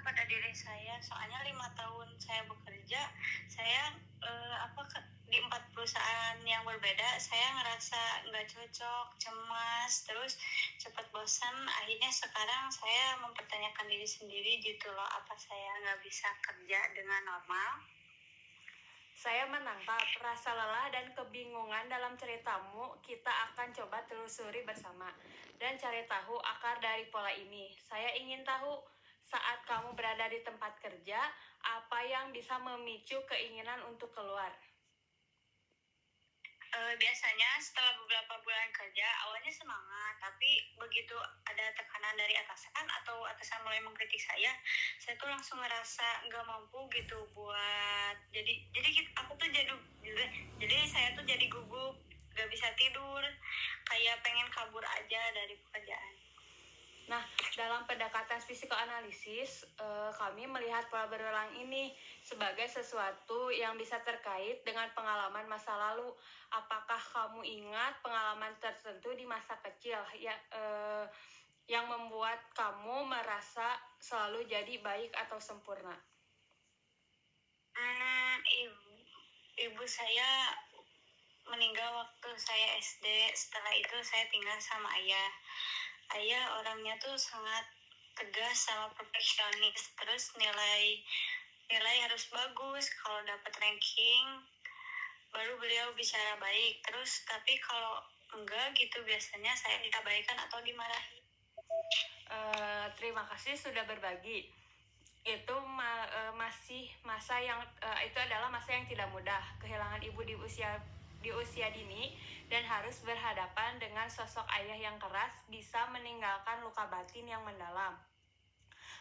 pada diri saya. Soalnya 5 tahun saya bekerja, saya di 4 perusahaan yang berbeda, saya ngerasa nggak cocok, cemas, terus cepat bosan. Akhirnya sekarang saya mempertanyakan diri sendiri gitu loh, apa saya nggak bisa kerja dengan normal? Saya menangkap rasa lelah dan kebingungan dalam ceritamu. Kita akan coba telusuri bersama dan cari tahu akar dari pola ini. Saya ingin tahu, saat kamu berada di tempat kerja, apa yang bisa memicu keinginan untuk keluar? Biasanya setelah beberapa bulan kerja, awalnya semangat, tapi begitu ada tekanan dari atasan atau atasan mulai mengkritik saya tuh langsung ngerasa nggak mampu gitu buat aku tuh jadi saya tuh jadi gugup, nggak bisa tidur, kayak pengen kabur aja dari pekerjaan. Nah, dalam pendekatan psikoanalisis, kami melihat pola berulang ini sebagai sesuatu yang bisa terkait dengan pengalaman masa lalu. Apakah kamu ingat pengalaman tertentu di masa kecil yang membuat kamu merasa selalu jadi baik atau sempurna? Ibu saya meninggal waktu saya SD. Setelah itu saya tinggal sama ayah. Ayah orangnya tuh sangat tegas sama perfeksionis, terus nilai harus bagus, kalau dapat ranking baru beliau bicara baik. Terus tapi kalau enggak gitu biasanya saya diabaikan atau dimarahi. Terima kasih sudah berbagi. Itu masih masa yang itu adalah masa yang tidak mudah, kehilangan ibu di usia dini dan harus berhadapan dengan sosok ayah yang keras bisa meninggalkan luka batin yang mendalam.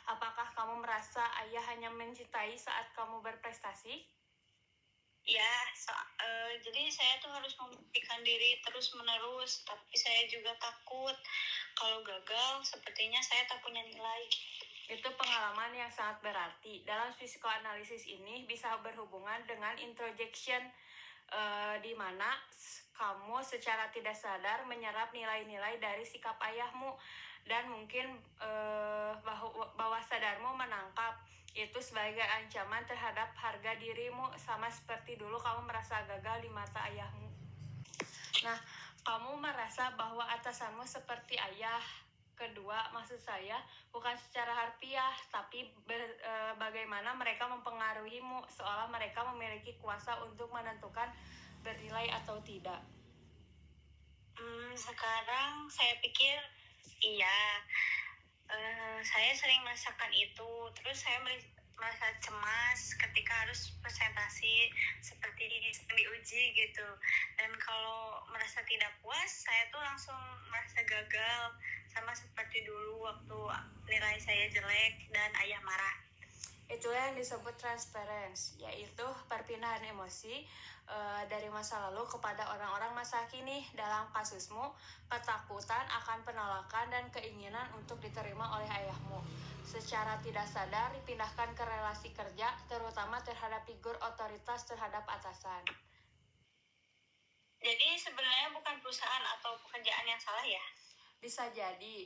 Apakah kamu merasa ayah hanya mencintai saat kamu berprestasi? Ya, jadi saya tuh harus membuktikan diri terus menerus, tapi saya juga takut kalau gagal sepertinya saya tak punya nilai. Itu pengalaman yang sangat berarti. Dalam psikoanalisis ini bisa berhubungan dengan introjection, di mana kamu secara tidak sadar menyerap nilai-nilai dari sikap ayahmu, dan mungkin bawah sadarmu menangkap itu sebagai ancaman terhadap harga dirimu, sama seperti dulu kamu merasa gagal di mata ayahmu. Nah, kamu merasa bahwa atasanmu seperti ayah. Kedua, maksud saya bukan secara harfiah, tapi bagaimana mereka mempengaruhimu, seolah mereka memiliki kuasa untuk menentukan bernilai atau tidak. Sekarang saya pikir iya, saya sering merasakan itu. Terus saya merasa cemas ketika harus presentasi seperti diuji gitu. Dan kalau merasa tidak puas, saya tuh langsung merasa gagal, sama seperti dulu waktu nilai saya jelek dan ayah marah. Itulah yang disebut transference, yaitu perpindahan emosi dari masa lalu kepada orang-orang masa kini. Dalam kasusmu, ketakutan akan penolakan dan keinginan untuk diterima oleh ayahmu secara tidak sadar dipindahkan ke relasi kerja, terutama terhadap figur otoritas terhadap atasan. Jadi sebenarnya bukan perusahaan atau pekerjaan yang salah ya? Bisa jadi.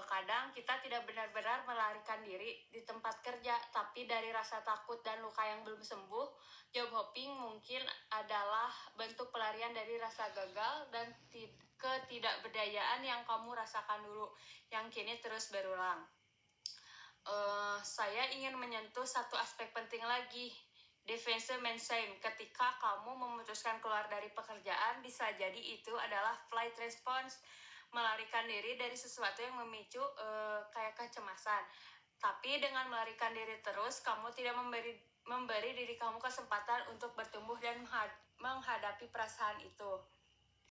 Kadang kita tidak benar-benar melarikan diri di tempat kerja, tapi dari rasa takut dan luka yang belum sembuh, job hopping mungkin adalah bentuk pelarian dari rasa gagal dan ketidakberdayaan yang kamu rasakan dulu, yang kini terus berulang. Saya ingin menyentuh satu aspek penting lagi, defensive mindset. Ketika kamu memutuskan keluar dari pekerjaan, bisa jadi itu adalah flight response, melarikan diri dari sesuatu yang memicu kayak kecemasan. Tapi dengan melarikan diri terus, kamu tidak memberi diri kamu kesempatan untuk bertumbuh dan menghadapi perasaan itu.